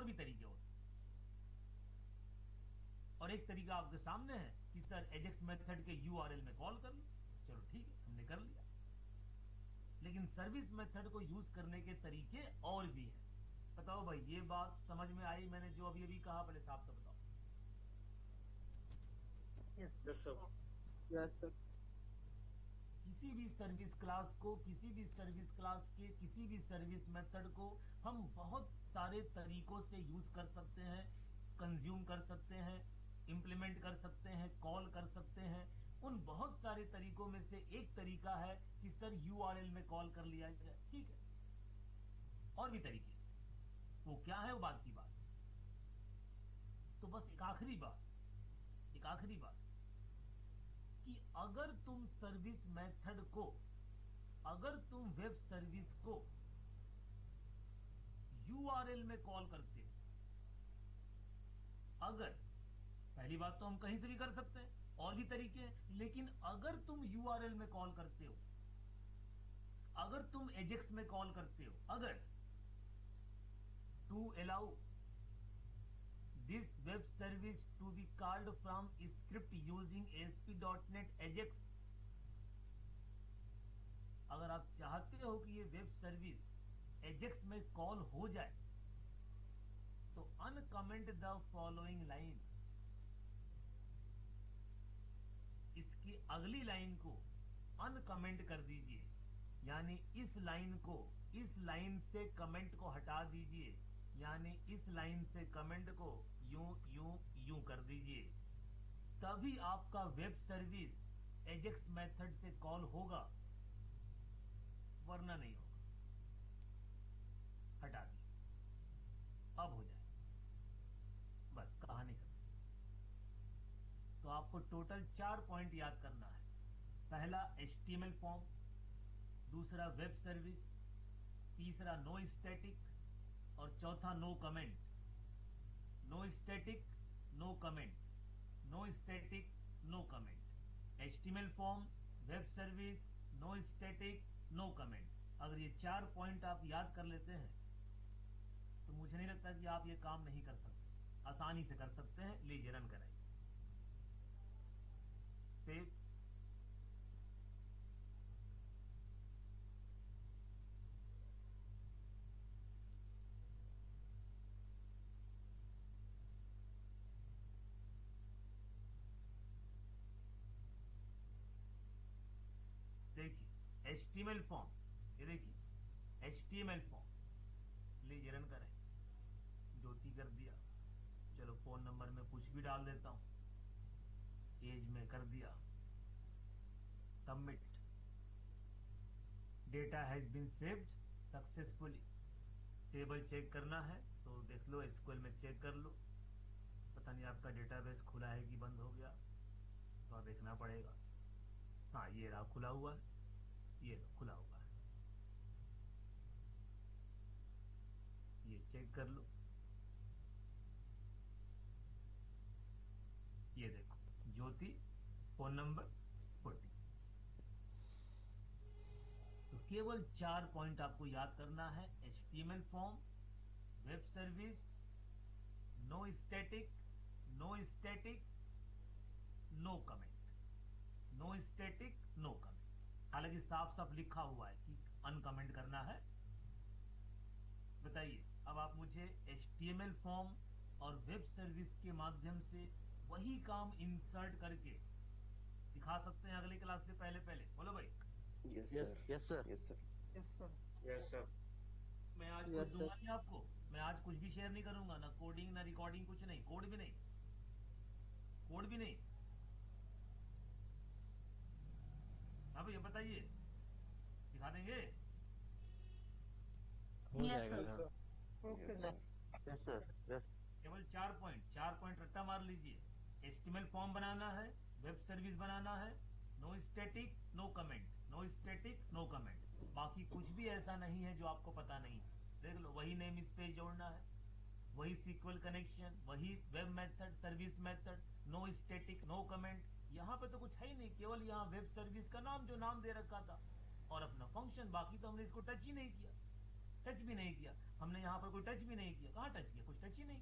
और भी तरीके होते हैं। और एक तरीका आपके सामने है कि सर एजेक्स मेथड के यूआरएल में कॉल कर लो। चलो ठीक है, हमने कर लिया। लेकिन सर्विस मेथड को यूज करने के तरीके और भी हैं। बताओ भाई, ये बात समझ में आई मैंने जो अभी अभी कहा? पहले साहब तो बताओ। Yes yes sir. Yes sir. किसी भी सर्विस क्लास को, किसी भी सर्विस क्लास के किसी भी सर्विस मेथड को हम बहुत सारे तरीकों से यूज कर सकते हैं, कंज्यूम कर सकते हैं, इंप्लीमेंट कर सकते हैं, कॉल कर सकते हैं। उन बहुत सारे तरीकों में से एक तरीका है कि सर यूआरएल में कॉल कर लिया जाए। ठीक है, और भी तरीके, वो क्या है वो बात की बात। तो बस एक आखिरी बात, एक आखिरी बात कि अगर तुम सर्विस मेथड को, अगर तुम वेब सर्विस को यूआरएल में कॉल करते हो, अगर, पहली बात तो हम कहीं से भी कर सकते हैं, और भी तरीके हैं, लेकिन अगर तुम यूआरएल में कॉल करते हो, अगर तुम एजेक्स में कॉल करते हो, अगर to allow this web service to be called from script using ASP.NET AJAX, अगर आप चाहते हो कि ये वेब सर्विस एजेक्स में कॉल हो जाए, तो अनकमेंट द फॉलोइंग लाइन, इसकी अगली लाइन को अनकमेंट कर दीजिए। यानी इस लाइन को, इस लाइन से कमेंट को हटा दीजिए, यानी इस लाइन से कमेंट को यूं यूं यूं कर दीजिए। तभी आपका वेब सर्विस एजेक्स मेथड से कॉल होगा, वरना नहीं होगा। हटा दिए, अब हो जाए, बस कहानी खत्म। तो आपको टोटल 4 पॉइंट याद करना है। पहला HTML फॉर्म, दूसरा वेब सर्विस, तीसरा नो स्टैटिक, और चौथा no comment. No static, no comment, no static, no comment. HTML form, web service, no static, no comment. अगर ये 4 पॉइंट आप याद कर लेते हैं तो मुझे नहीं लगता कि आप ये काम नहीं कर सकते, आसानी से कर सकते हैं। लीजिए रन कराइए, सेव। देखिए HTML फॉर्म, ये देखिए HTML फॉर्म। लीजिए रन करें। ज्योति कर दिया। चलो फोन नंबर में कुछ भी डाल देता हूं, एज में कर दिया, submit. Data has been saved successfully. Table check करना है तो देख लो, SQL में चेक कर लो। पता नहीं आपका डेटाबेस खुला है कि बंद हो गया, तो देखना पड़ेगा। हाँ, ये रहा खुला हुआ है, ये लो खुला हुआ है, ये चेक कर लो। ये देखो ज्योति, फोन नंबर 40। तो केवल 4 पॉइंट आपको याद करना है। HTML form, web service, no static, no static, no comment, no static, no comment. हालांकि साफ साफ लिखा हुआ है कि अनकमेंट करना है। बताइए, अब आप मुझे HTML फॉर्म और वेब सर्विस के माध्यम से वही काम इंसर्ट करके दिखा सकते हैं अगली क्लास से पहले पहले? बोलो भाई। Yes yes sir. Yes sir. Yes sir. Yes sir. Yes sir. मैं आज कुछ यस दूंगा सर। नहीं आपको, मैं आज कुछ भी शेयर नहीं करूंगा, ना कोडिंग ना रिकॉर्डिंग, कुछ नहीं, कोड भी नहीं, कोड भी नहीं। हाँ भैया बताइए, दिखा देंगे? हो यस जाएगा sir. Yes sir. Sir. Okay yes sir. Sir. Yes sir. Yes. केवल 4 पॉइंट, 4 पॉइंट रट्टा मार लीजिए। HTML फॉर्म बनाना है, वेब सर्विस बनाना है, no static, no comment, no static, no comment. बाकी कुछ भी ऐसा नहीं है जो आपको पता नहीं है। देख लो, वही नेम स्पेस जोड़ना है, वही SQL कनेक्शन, वही web method, service method, no static, no comment. यहाँ पे तो कुछ है ही नहीं, केवल यहाँ वेब सर्विस का नाम जो नाम दे रखा था और अपना फंक्शन। बाकी तो हमने इसको टच ही नहीं किया, टच भी नहीं किया हमने, यहाँ पर कोई टच भी नहीं किया। कहाँ टच किया? कुछ टच बची नहीं।